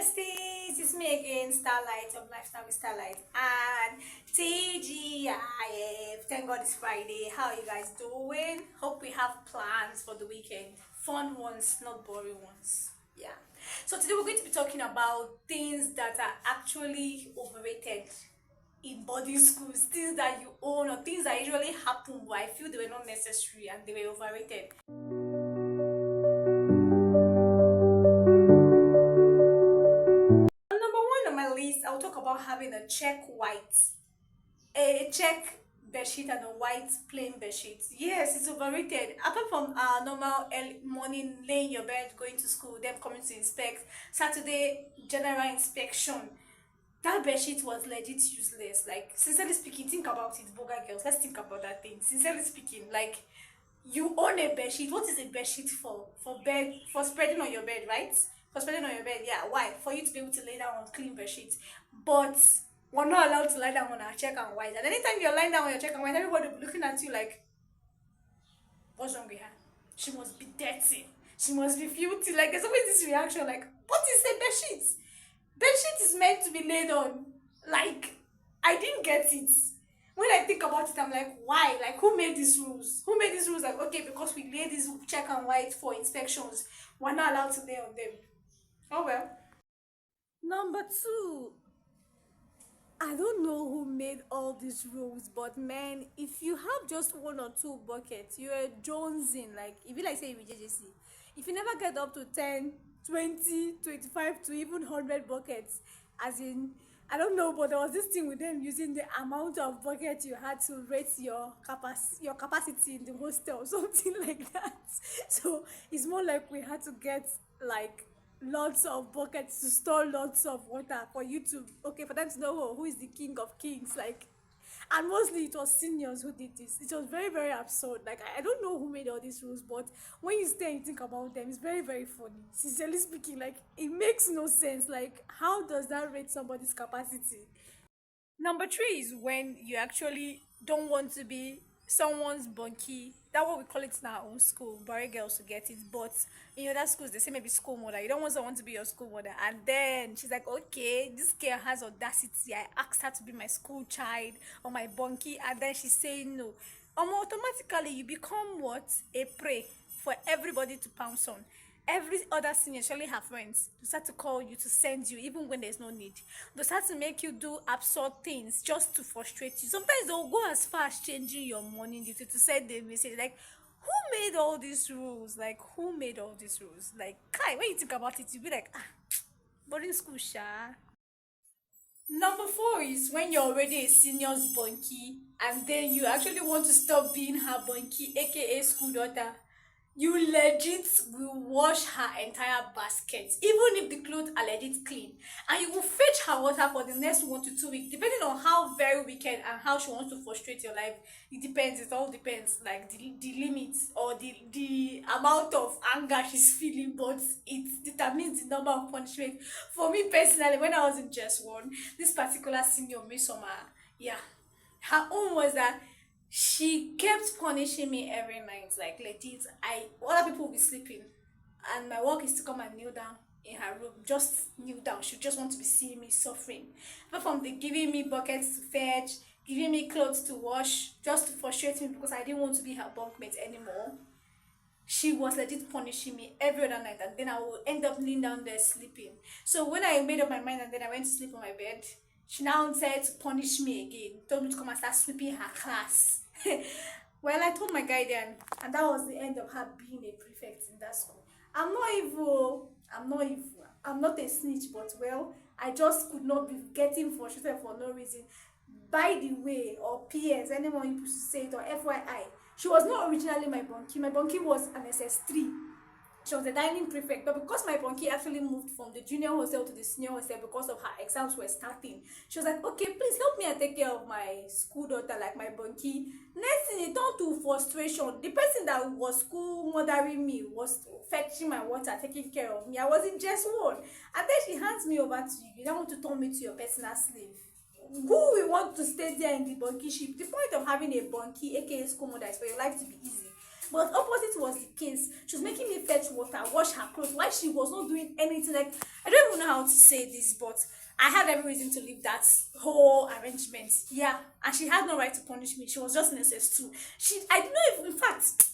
besties, it's me again, Starlight of Lifestyle with Starlight and TGIF. Thank God it's Friday. How are you guys doing? Hope we have plans for the weekend. Fun ones, not boring ones. Yeah. So today we're going to be talking about things that are actually overrated in boarding schools, things that you own or things that usually happen, but I feel they were not necessary and they were overrated. Number one on my list, I'll talk about having a check bedsheet and a white plain bedsheet. Yes, it's overrated. Apart from our normal early morning, laying your bed, going to school, them coming to inspect, Saturday general inspection, that bedsheet was legit useless. Like, sincerely speaking, think about it, Boga girls. Let's think about that thing. Sincerely speaking, like, you own a bedsheet. What is a bedsheet for? For bed, for spreading on your bed, right? For spreading on your bed, yeah. Why? For you to be able to lay down on clean bedsheets. But we're not allowed to lie down on our check and white. And anytime you're lying down on your check and white, everybody will be looking at you like, what's wrong with her? She must be dirty. She must be filthy. Like, there's always this reaction like, what is a bedsheet? Bedsheet is meant to be laid on. Like, I didn't get it. When I think about it, I'm like, why? Like, who made these rules? Who made these rules? Like, okay, because we lay this check and white for inspections, we're not allowed to lay on them. Oh well. Number two, I don't know who made all these rules, but man, if you have just one or two buckets, you're jonesing. Like, if you like say with JJC, if you never get up to 10, 20, 25 to even 100 buckets, as in, I don't know, but there was this thing with them using the amount of buckets you had to rate your capacity in the hostel or something like that. So it's more like we had to get like lots of buckets to store lots of water for you to, okay, for them to know, who is the king of kings, like. And mostly it was seniors who did this. It was very, very absurd. Like, I don't know who made all these rules, but when you stay and think about them, it's very, very funny. Sincerely speaking, like, it makes no sense. Like, how does that rate somebody's capacity? Number three is when you actually don't want to be someone's bunkie. That's what we call it in our own school. Barry girls to get it, but in other schools they say maybe school mother. You don't want someone to be your school mother, and then she's like, okay, this girl has audacity. I asked her to be my school child or my bunkie, and then she's saying no. Automatically you become what, a prey for everybody to pounce on. Every other senior, especially her friends, they start to call you, to send you even when there's no need. They start to make you do absurd things just to frustrate you. Sometimes they'll go as far as changing your morning duty to send the message like, who made all these rules? Like, who made all these rules? Like, Kai, when you think about it, you'll be like, boarding school sha. Number four is when you're already a senior's bunkie and then you actually want to stop being her bunkie, aka school daughter. You legit will wash her entire basket, even if the clothes are legit clean, and you will fetch her water for the next 1 to 2 weeks, depending on how very wicked and how she wants to frustrate your life. It depends. It all depends, like the limits or the amount of anger she's feeling, but it determines the number of punishment. For me personally, when I was in just one, this particular senior Miss Summer, yeah, her own was that she kept punishing me every night, like legit. Other people will be sleeping, and my work is to come and kneel down in her room, just kneel down. She just want to be seeing me suffering. Apart from the giving me buckets to fetch, giving me clothes to wash, just to frustrate me because I didn't want to be her bunkmate anymore. She was legit punishing me every other night, and then I would end up kneeling down there sleeping. So when I made up my mind and then I went to sleep on my bed, she now said to punish me again, told me to come and start sweeping her class. Well, I told my guy then, and that was the end of her being a prefect in that school. I'm not evil. I'm not evil. I'm not a snitch, but well, I just could not be getting frustrated for no reason. By the way, or PS, anyone you say it, or FYI, she was not originally my bunkie. My bunkie was an SS3. She was a dining prefect, but because my bunkie actually moved from the junior hostel to the senior hostel because of her exams were starting, she was like, okay, please help me and take care of my school daughter, like my bunkie. Next thing, it turned to frustration. The person that was school mothering me was fetching my water, taking care of me. I was in just one, and then she hands me over to you. You don't want to turn me to your personal slave. Who will want to stay there in the bunkie ship? The point of having a bunkie, aka school mother, is for your life to be easy. But opposite was the case. She was making me fetch water, wash her clothes, while she was not doing anything. Like, I don't even know how to say this, but I had every reason to leave that whole arrangement. Yeah, and she had no right to punish me. She was just in SS2. I didn't know if, in fact,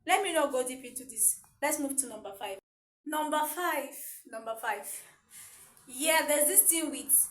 let me not go deep into this. Let's move to number five. Number five. Number five. Yeah, there's this thing with,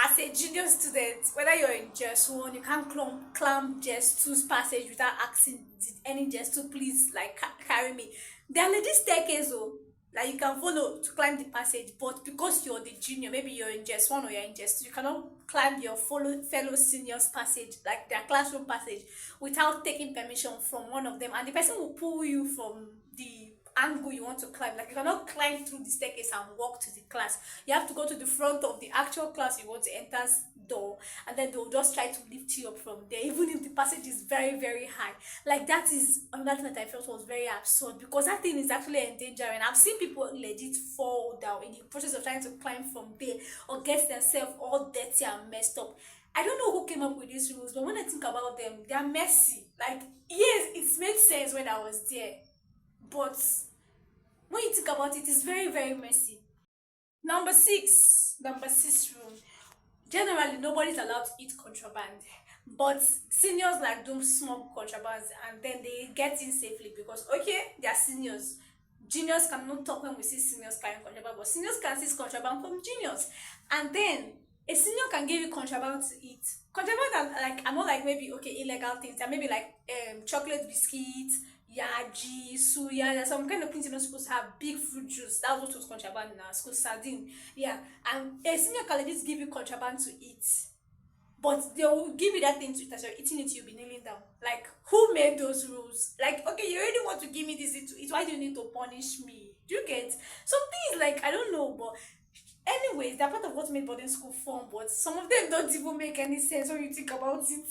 as a junior student, whether you're in just one, you can't climb just two's passage without asking, did any just two please like carry me. There are legit staircase oh, like you can follow to climb the passage, but because you're the junior, maybe you're in just one or you're in just two, you cannot climb your fellow seniors passage, like their classroom passage, without taking permission from one of them, and the person will pull you from the angle you want to climb. Like, you cannot climb through the staircase and walk to the class. You have to go to the front of the actual class you want to enter's door, and then they'll just try to lift you up from there, even if the passage is very very high. Like, that is another thing that I felt was very absurd, because that thing is actually endangering. I've seen people legit fall down in the process of trying to climb from there, or get themselves all dirty and messed up. I don't know who came up with these rules, but when I think about them, they're messy. Like, yes, it makes sense when I was there, but when you think about it, it's very very messy. Number six rule: generally nobody's allowed to eat contraband, but seniors like don't smoke contraband, and then they get in safely because, okay, they are seniors. Juniors cannot talk when we see seniors carrying contraband, but seniors can see contraband from juniors. And then a senior can give you contraband to eat. Contraband are not like maybe, okay, illegal things. They're maybe like chocolate biscuits, yaji, suya. There's some kind of things you're not supposed to have. Big fruit juice. That's what was contraband in our school. Sardine. Yeah. And a senior can just give you contraband to eat. But they will give you that thing to eat. As you're eating it, you'll be kneeling down. Like, who made those rules? Like, okay, you already want to give me this to eat. Why do you need to punish me? Do you get? Some things, like, I don't know, but anyways, they're part of what made boarding school fun, but some of them don't even make any sense when you think about it.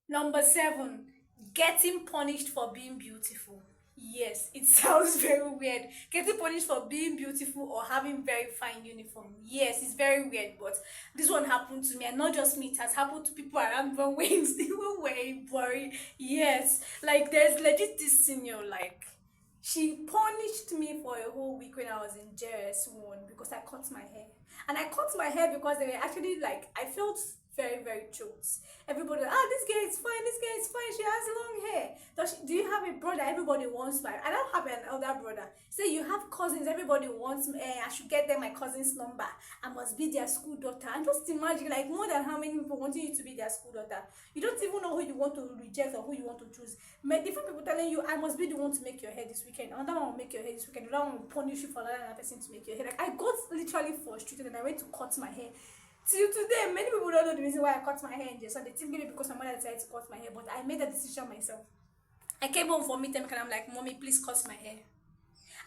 Number seven, getting punished for being beautiful. Yes, it sounds very weird. Getting punished for being beautiful or having very fine uniform. Yes, it's very weird, but this one happened to me, and not just me, it has happened to people around when wearing blurry. Yes, like there's legit this senior, like she punished me for a whole week when I was in JS1 because I cut my hair. And I cut my hair because they were actually like, I felt very, very choked. Everybody, this girl is fine, this girl is fine, she has long hair. Do you have a brother? Everybody wants my, I don't have an elder brother. Say you have cousins, everybody wants me, I should get them my cousin's number. I must be their school daughter. And just imagine, like, more than how many people wanting you to be their school daughter. You don't even know who you want to reject or who you want to choose. Different people telling you, I must be the one to make your hair this weekend. Another one will make your hair this weekend. Another one will punish you for another person to make your hair. Like, I got literally frustrated and I went to cut my hair. Till today, many people don't know the reason why I cut my hair in so they think maybe because my mother decided to cut my hair, but I made that decision myself. I came home for midterm and I'm like, Mommy, please cut my hair.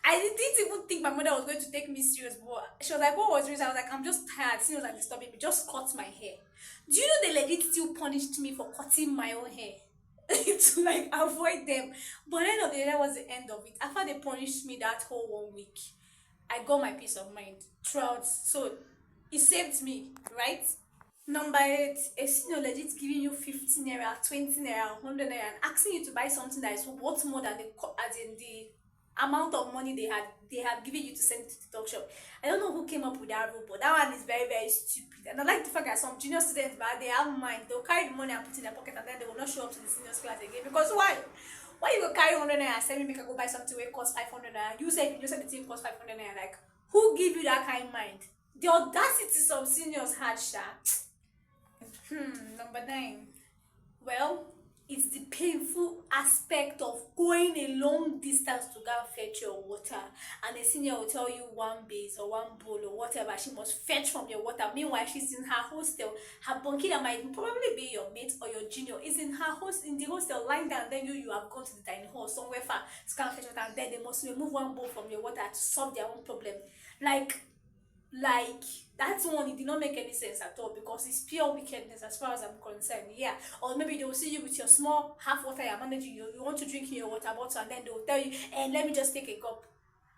I didn't even think my mother was going to take me serious, but she was like, what was the reason? I was like, I'm just tired. She was like, disturbing me, just cut my hair. Do you know they legit still punished me for cutting my own hair? To like avoid them. But end of the day, that was the end of it. After they punished me that whole 1 week, I got my peace of mind throughout. So it saved me, right? Number 8, a senior legit giving you 15 naira, 20 naira, 100 naira, and asking you to buy something that is worth more than as in the amount of money they had given you to send to the talk shop. I don't know who came up with that rule, but that one is very very stupid. And I like the fact that some junior students, but they have mind, they'll carry the money and put it in their pocket, and then they will not show up to the seniors class again. Because why you go carry 100 naira and send me make I go buy something where it costs 500 naira? You said the thing costs 500 naira. Like, who give you that kind of mind? The audacity some seniors had, sha. Number 9. Well, it's the painful aspect of going a long distance to go and fetch your water, and a senior will tell you one base or one bowl or whatever she must fetch from your water. Meanwhile, she's in her hostel. Her bunkie that might probably be your mate or your junior is in the hostel lying down. Then you have gone to the dining hall somewhere far to go and fetch water, and then they must remove one bowl from your water to solve their own problem. Like that one, it did not make any sense at all, because it's pure wickedness as far as I'm concerned. Yeah. Or maybe they will see you with your small half water you're managing, you want to drink in your water bottle, and then they will tell you, and let me just take a cup,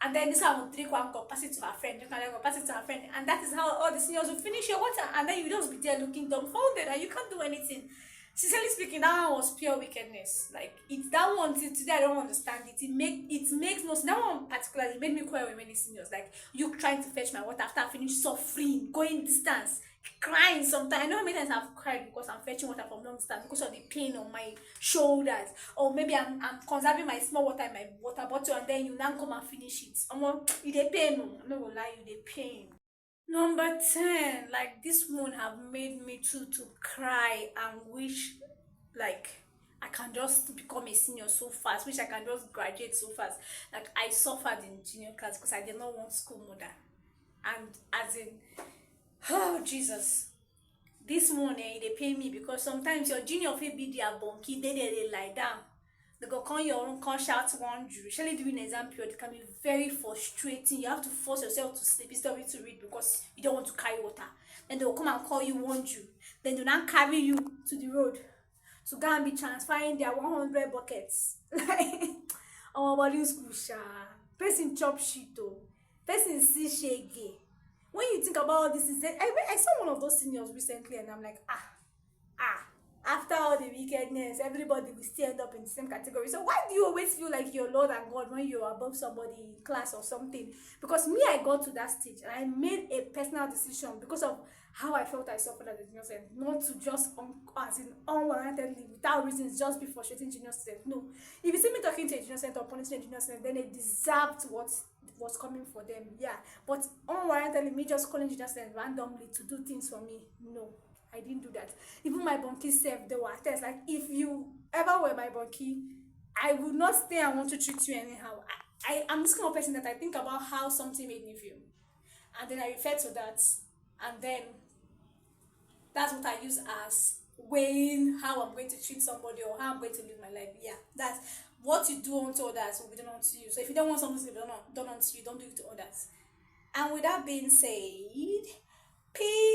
and then this one will drink one cup, pass it to her friend, drink another cup, pass it to her friend, and that is how all the seniors will finish your water, and then you just be there looking dumbfounded and you can't do anything. Sincerely speaking, that one was pure wickedness. Like it's that one till today I don't understand it. It makes no sense. That one particularly made me cry with many seniors. Like you trying to fetch my water after I finish suffering, going distance, crying sometimes. I know how many times I've cried because I'm fetching water from long distance because of the pain on my shoulders. Or maybe I'm conserving my small water in my water bottle and then you now come and finish it. You dey pain. No. I'm not gonna lie, you dey pain. Number 10, like this one have made me to cry and wish like I can just become a senior so fast, wish I can just graduate so fast. Like I suffered in junior class because I did not want school mother. And as in, oh Jesus, this morning they pay me because sometimes your junior fit be their bunky, they lie down. They go come your room, come shout one you. Usually during exam period, it can be very frustrating. You have to force yourself to sleep instead of you to read because you don't want to carry water. Then they will come and call you one you. Then they now carry you to the road to go and be transferring their 100 buckets. Like, our body school, sha. Person chop shit, oh. Person see shege. When you think about all this, I saw one of those seniors recently, and I'm like, ah, after all the wickedness, everybody will still end up in the same category. So why do you always feel like you're Lord and God when you're above somebody in class or something? Because me, I got to that stage and I made a personal decision because of how I felt I suffered as a junior student, not to just as in unwarrantedly without reasons just be frustrating junior student. No, if you see me talking to a junior student or punishing a junior student, then they deserved what was coming for them. Yeah, but unwarrantedly me just calling junior student randomly to do things for me, no. I didn't do that. Even my bunkie self, they were tests. Like if you ever were my bunkie, I would not stay and want to treat you anyhow. I'm this kind of person that I think about how something made me feel. And then I refer to that. And then that's what I use as weighing how I'm going to treat somebody or how I'm going to live my life. Yeah. That's what you do unto others will be done unto you. So if you don't want something to be done unto you, don't do it to others. And with that being said, peace.